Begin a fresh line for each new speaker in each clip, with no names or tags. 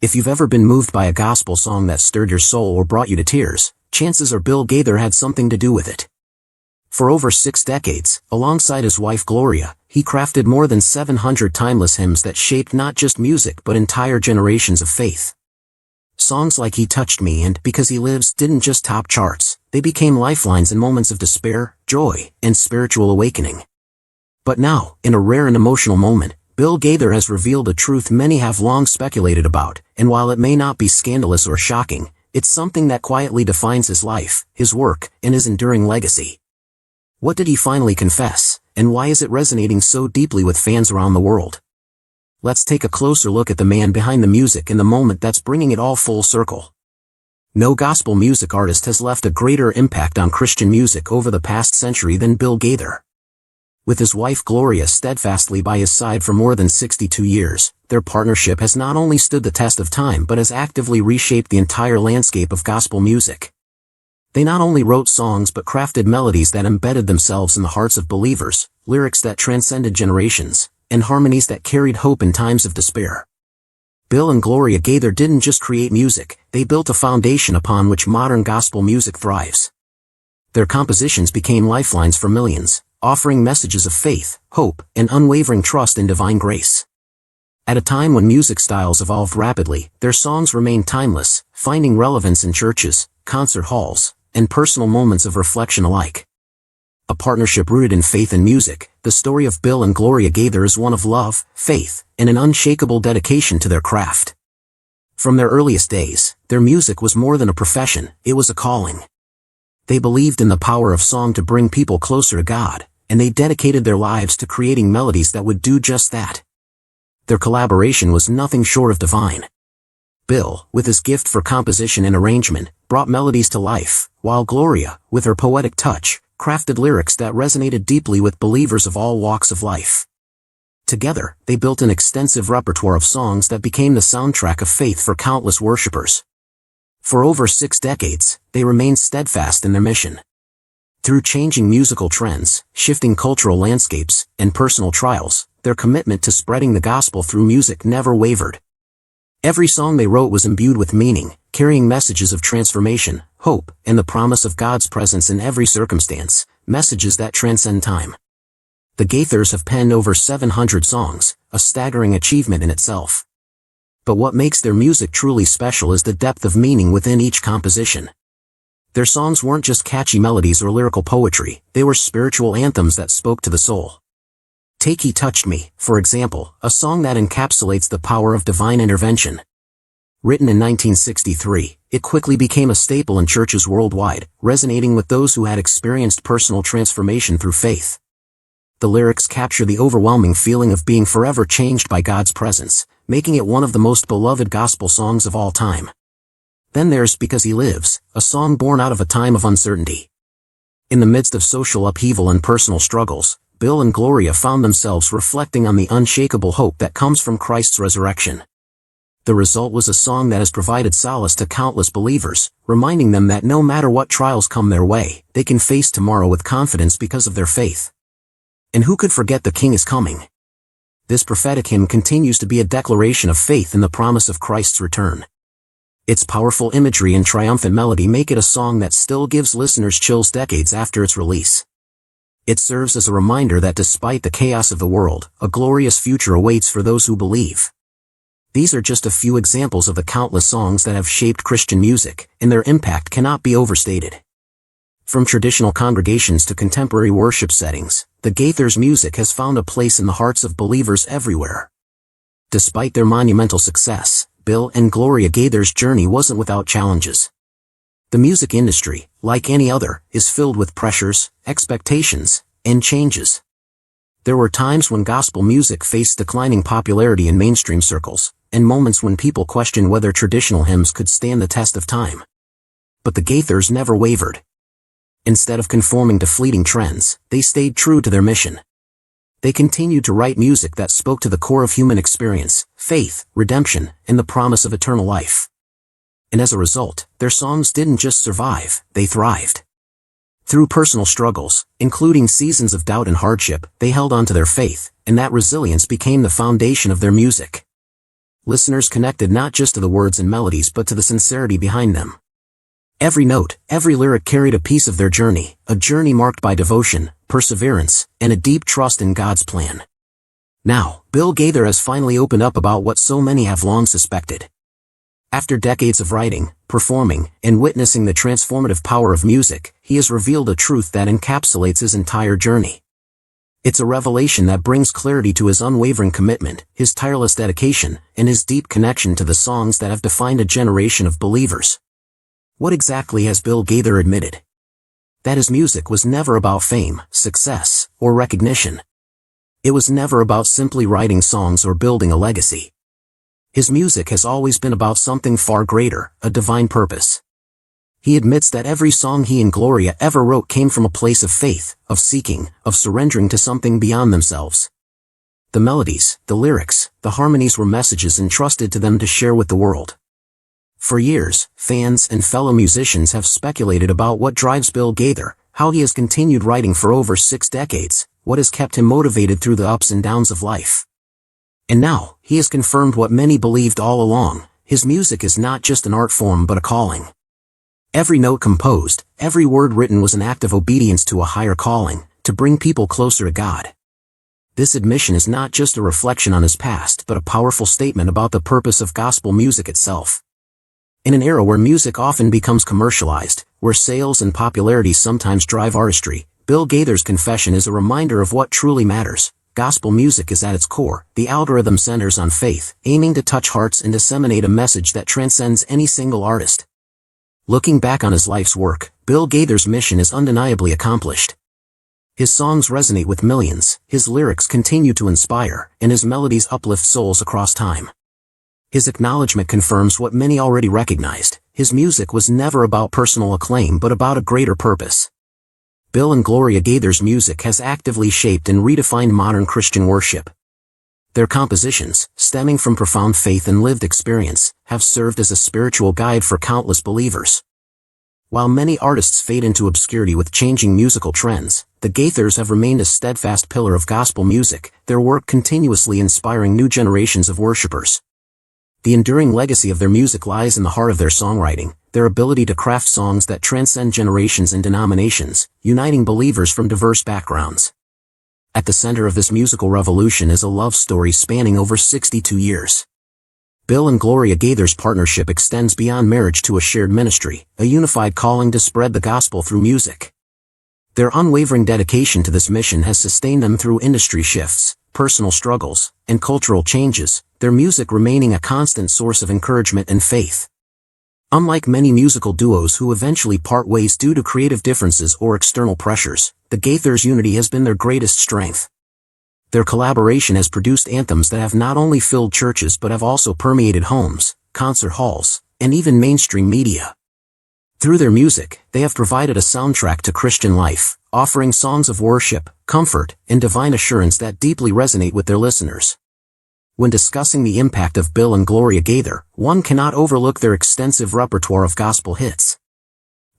If you've ever been moved by a gospel song that stirred your soul or brought you to tears, chances are Bill Gaither had something to do with it. For over 6 decades, alongside his wife Gloria, he crafted more than 700 timeless hymns that shaped not just music but entire generations of faith. Songs like He Touched Me and Because He Lives didn't just top charts, they became lifelines in moments of despair, joy, and spiritual awakening. But now, in a rare and emotional moment, Bill Gaither has revealed a truth many have long speculated about, and while it may not be scandalous or shocking, it's something that quietly defines his life, his work, and his enduring legacy. What did he finally confess, and why is it resonating so deeply with fans around the world? Let's take a closer look at the man behind the music and the moment that's bringing it all full circle. No gospel music artist has left a greater impact on Christian music over the past century than Bill Gaither. With his wife Gloria steadfastly by his side for more than 62 years, their partnership has not only stood the test of time but has actively reshaped the entire landscape of gospel music. They not only wrote songs but crafted melodies that embedded themselves in the hearts of believers, lyrics that transcended generations, and harmonies that carried hope in times of despair. Bill and Gloria Gaither didn't just create music, they built a foundation upon which modern gospel music thrives. Their compositions became lifelines for millions, offering messages of faith, hope, and unwavering trust in divine grace. At a time when music styles evolved rapidly, their songs remained timeless, finding relevance in churches, concert halls, and personal moments of reflection alike. A partnership rooted in faith and music, the story of Bill and Gloria Gaither is one of love, faith, and an unshakable dedication to their craft. From their earliest days, their music was more than a profession, it was a calling. They believed in the power of song to bring people closer to God, and they dedicated their lives to creating melodies that would do just that. Their collaboration was nothing short of divine. Bill, with his gift for composition and arrangement, brought melodies to life, while Gloria, with her poetic touch, crafted lyrics that resonated deeply with believers of all walks of life. Together, they built an extensive repertoire of songs that became the soundtrack of faith for countless worshipers. For over 6 decades, they remained steadfast in their mission. Through changing musical trends, shifting cultural landscapes, and personal trials, their commitment to spreading the gospel through music never wavered. Every song they wrote was imbued with meaning, carrying messages of transformation, hope, and the promise of God's presence in every circumstance, messages that transcend time. The Gaithers have penned over 700 songs, a staggering achievement in itself. But what makes their music truly special is the depth of meaning within each composition. Their songs weren't just catchy melodies or lyrical poetry, they were spiritual anthems that spoke to the soul. Take He Touched Me, for example, a song that encapsulates the power of divine intervention. Written in 1963, it quickly became a staple in churches worldwide, resonating with those who had experienced personal transformation through faith. The lyrics capture the overwhelming feeling of being forever changed by God's presence, making it one of the most beloved gospel songs of all time. Then there's Because He Lives, a song born out of a time of uncertainty. In the midst of social upheaval and personal struggles, Bill and Gloria found themselves reflecting on the unshakable hope that comes from Christ's resurrection. The result was a song that has provided solace to countless believers, reminding them that no matter what trials come their way, they can face tomorrow with confidence because of their faith. And who could forget The King is Coming? This prophetic hymn continues to be a declaration of faith in the promise of Christ's return. Its powerful imagery and triumphant melody make it a song that still gives listeners chills decades after its release. It serves as a reminder that despite the chaos of the world, a glorious future awaits for those who believe. These are just a few examples of the countless songs that have shaped Christian music, and their impact cannot be overstated. From traditional congregations to contemporary worship settings, the Gaithers' music has found a place in the hearts of believers everywhere. Despite their monumental success, Bill and Gloria Gaither's journey wasn't without challenges. The music industry, like any other, is filled with pressures, expectations, and changes. There were times when gospel music faced declining popularity in mainstream circles, and moments when people questioned whether traditional hymns could stand the test of time. But the Gaithers never wavered. Instead of conforming to fleeting trends, they stayed true to their mission. They continued to write music that spoke to the core of human experience, faith, redemption, and the promise of eternal life. And as a result, their songs didn't just survive, they thrived. Through personal struggles, including seasons of doubt and hardship, they held on to their faith, and that resilience became the foundation of their music. listeners connected not just to the words and melodies but to the sincerity behind them. Every note, every lyric carried a piece of their journey, a journey marked by devotion, perseverance, and a deep trust in God's plan. Now, Bill Gaither has finally opened up about what so many have long suspected. After decades of writing, performing, and witnessing the transformative power of music, he has revealed a truth that encapsulates his entire journey. It's a revelation that brings clarity to his unwavering commitment, his tireless dedication, and his deep connection to the songs that have defined a generation of believers. What exactly has Bill Gaither admitted? That his music was never about fame, success, or recognition. It was never about simply writing songs or building a legacy. His music has always been about something far greater, a divine purpose. He admits that every song he and Gloria ever wrote came from a place of faith, of seeking, of surrendering to something beyond themselves. The melodies, the lyrics, the harmonies were messages entrusted to them to share with the world. For years, fans and fellow musicians have speculated about what drives Bill Gaither, how he has continued writing for over 6 decades, what has kept him motivated through the ups and downs of life. And now, he has confirmed what many believed all along: his music is not just an art form but a calling. Every note composed, every word written was an act of obedience to a higher calling, to bring people closer to God. This admission is not just a reflection on his past but a powerful statement about the purpose of gospel music itself. In an era where music often becomes commercialized, where sales and popularity sometimes drive artistry, Bill Gaither's confession is a reminder of what truly matters. Gospel music is at its core. The algorithm centers on faith, aiming to touch hearts and disseminate a message that transcends any single artist. Looking back on his life's work, Bill Gaither's mission is undeniably accomplished. His songs resonate with millions, his lyrics continue to inspire, and his melodies uplift souls across time. His acknowledgement confirms what many already recognized: his music was never about personal acclaim but about a greater purpose. Bill and Gloria Gaither's music has actively shaped and redefined modern Christian worship. Their compositions, stemming from profound faith and lived experience, have served as a spiritual guide for countless believers. While many artists fade into obscurity with changing musical trends, the Gaithers have remained a steadfast pillar of gospel music, their work continuously inspiring new generations of worshipers. The enduring legacy of their music lies in the heart of their songwriting, their ability to craft songs that transcend generations and denominations, uniting believers from diverse backgrounds. At the center of this musical revolution is a love story spanning over 62 years. Bill and Gloria Gaither's partnership extends beyond marriage to a shared ministry, a unified calling to spread the gospel through music. Their unwavering dedication to this mission has sustained them through industry shifts, personal struggles, and cultural changes, their music remaining a constant source of encouragement and faith. Unlike many musical duos who eventually part ways due to creative differences or external pressures, the Gaithers' unity has been their greatest strength. Their collaboration has produced anthems that have not only filled churches but have also permeated homes, concert halls, and even mainstream media. Through their music, they have provided a soundtrack to Christian life, offering songs of worship, comfort, and divine assurance that deeply resonate with their listeners. When discussing the impact of Bill and Gloria Gaither, one cannot overlook their extensive repertoire of gospel hits.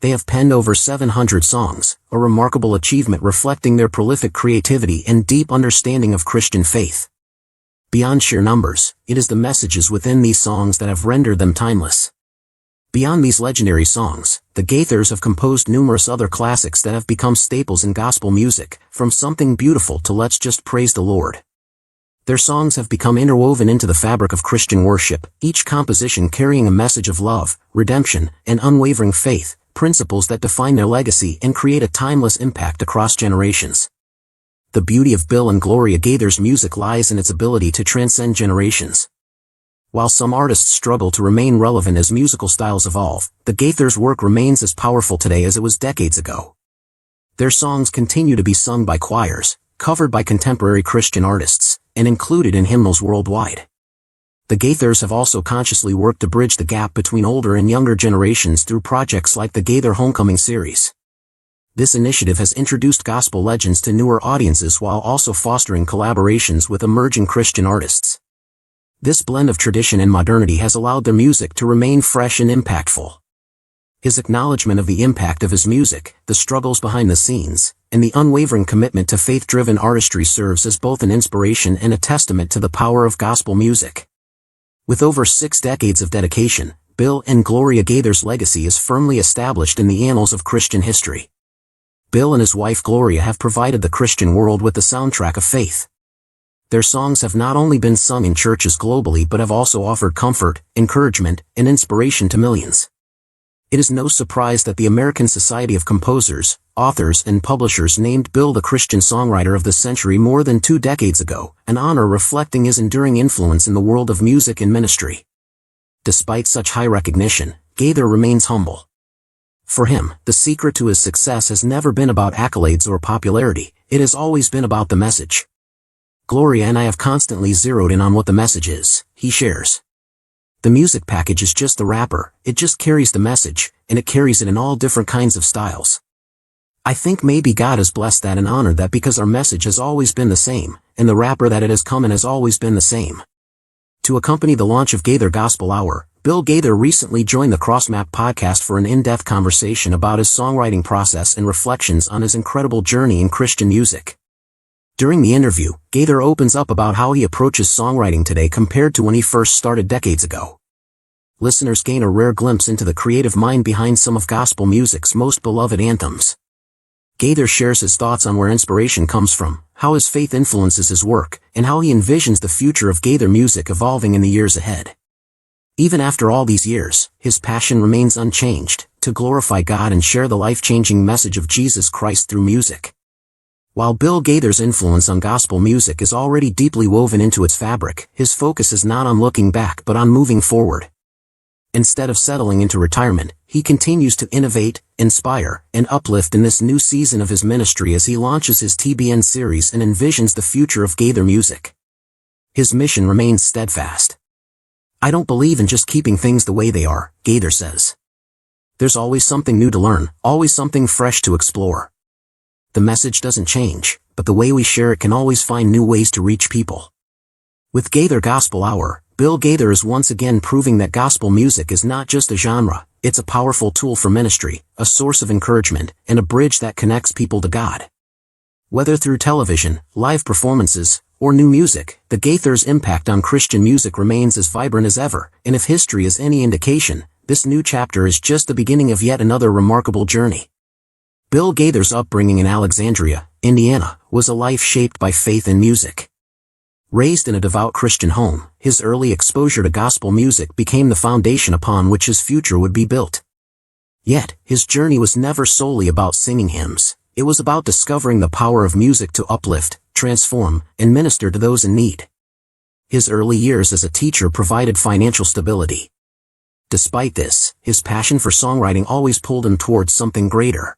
They have penned over 700 songs, a remarkable achievement reflecting their prolific creativity and deep understanding of Christian faith. Beyond sheer numbers, it is the messages within these songs that have rendered them timeless. Beyond these legendary songs, the Gaithers have composed numerous other classics that have become staples in gospel music, from Something Beautiful to Let's Just Praise the Lord. Their songs have become interwoven into the fabric of Christian worship, each composition carrying a message of love, redemption, and unwavering faith, principles that define their legacy and create a timeless impact across generations. The beauty of Bill and Gloria Gaither's music lies in its ability to transcend generations. While some artists struggle to remain relevant as musical styles evolve, the Gaithers' work remains as powerful today as it was decades ago. Their songs continue to be sung by choirs, covered by contemporary Christian artists, and included in hymnals worldwide. The Gaithers have also consciously worked to bridge the gap between older and younger generations through projects like the Gaither Homecoming series. This initiative has introduced gospel legends to newer audiences while also fostering collaborations with emerging Christian artists. This blend of tradition and modernity has allowed their music to remain fresh and impactful. His acknowledgement of the impact of his music, the struggles behind the scenes, and the unwavering commitment to faith-driven artistry serves as both an inspiration and a testament to the power of gospel music. With over 6 decades of dedication, Bill and Gloria Gaither's legacy is firmly established in the annals of Christian history. Bill and his wife Gloria have provided the Christian world with the soundtrack of faith. Their songs have not only been sung in churches globally but have also offered comfort, encouragement, and inspiration to millions. It is no surprise that the American Society of Composers, Authors, and Publishers named Bill the Christian Songwriter of the Century more than 2 decades ago, an honor reflecting his enduring influence in the world of music and ministry. Despite such high recognition, Gaither remains humble. For him, the secret to his success has never been about accolades or popularity, it has always been about the message. Gloria and I have constantly zeroed in on what the message is, he shares. The music package is just the wrapper, it just carries the message, and it carries it in all different kinds of styles. I think maybe God has blessed that and honored that because our message has always been the same, and the wrapper that it has come in has always been the same. To accompany the launch of Gaither Gospel Hour, Bill Gaither recently joined the Crossmap podcast for an in-depth conversation about his songwriting process and reflections on his incredible journey in Christian music. During the interview, Gaither opens up about how he approaches songwriting today compared to when he first started decades ago. Listeners gain a rare glimpse into the creative mind behind some of gospel music's most beloved anthems. Gaither shares his thoughts on where inspiration comes from, how his faith influences his work, and how he envisions the future of Gaither music evolving in the years ahead. Even after all these years, his passion remains unchanged, to glorify God and share the life-changing message of Jesus Christ through music. While Bill Gaither's influence on gospel music is already deeply woven into its fabric, his focus is not on looking back but on moving forward. Instead of settling into retirement, he continues to innovate, inspire, and uplift in this new season of his ministry as he launches his TBN series and envisions the future of Gaither music. His mission remains steadfast. I don't believe in just keeping things the way they are, Gaither says. There's always something new to learn, always something fresh to explore. The message doesn't change, but the way we share it can always find new ways to reach people. With Gaither Gospel Hour, Bill Gaither is once again proving that gospel music is not just a genre, it's a powerful tool for ministry, a source of encouragement, and a bridge that connects people to God. Whether through television, live performances, or new music, the Gaithers' impact on Christian music remains as vibrant as ever, and if history is any indication, this new chapter is just the beginning of yet another remarkable journey. Bill Gaither's upbringing in Alexandria, Indiana, was a life shaped by faith and music. Raised in a devout Christian home, his early exposure to gospel music became the foundation upon which his future would be built. Yet, his journey was never solely about singing hymns, it was about discovering the power of music to uplift, transform, and minister to those in need. His early years as a teacher provided financial stability. Despite this, his passion for songwriting always pulled him towards something greater.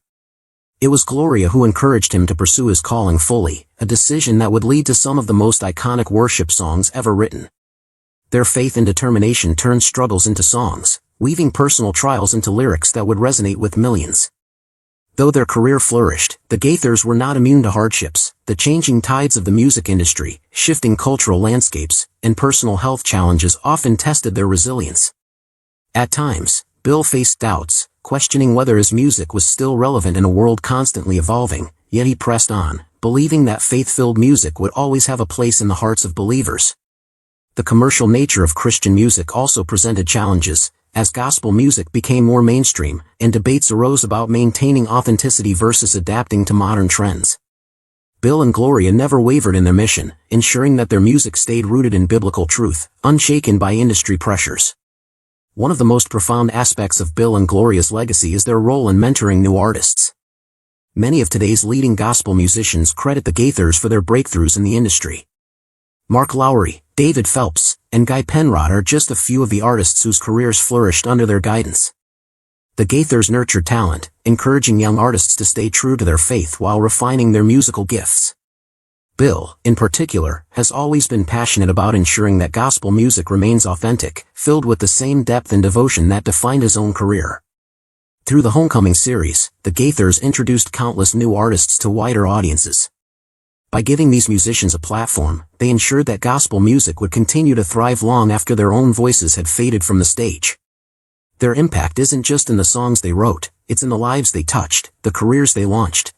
It was Gloria who encouraged him to pursue his calling fully, a decision that would lead to some of the most iconic worship songs ever written. Their faith and determination turned struggles into songs, weaving personal trials into lyrics that would resonate with millions. Though their career flourished, the Gaithers were not immune to hardships. The changing tides of the music industry, shifting cultural landscapes, and personal health challenges often tested their resilience. At times, Bill faced doubts, questioning whether his music was still relevant in a world constantly evolving, yet he pressed on, believing that faith-filled music would always have a place in the hearts of believers. The commercial nature of Christian music also presented challenges, as gospel music became more mainstream, and debates arose about maintaining authenticity versus adapting to modern trends. Bill and Gloria never wavered in their mission, ensuring that their music stayed rooted in biblical truth, unshaken by industry pressures. One of the most profound aspects of Bill and Gloria's legacy is their role in mentoring new artists. Many of today's leading gospel musicians credit the Gaithers for their breakthroughs in the industry. Mark Lowry, David Phelps, and Guy Penrod are just a few of the artists whose careers flourished under their guidance. The Gaithers nurtured talent, encouraging young artists to stay true to their faith while refining their musical gifts. Bill, in particular, has always been passionate about ensuring that gospel music remains authentic, filled with the same depth and devotion that defined his own career. Through the Homecoming series, the Gaithers introduced countless new artists to wider audiences. By giving these musicians a platform, they ensured that gospel music would continue to thrive long after their own voices had faded from the stage. Their impact isn't just in the songs they wrote, it's in the lives they touched, the careers they launched,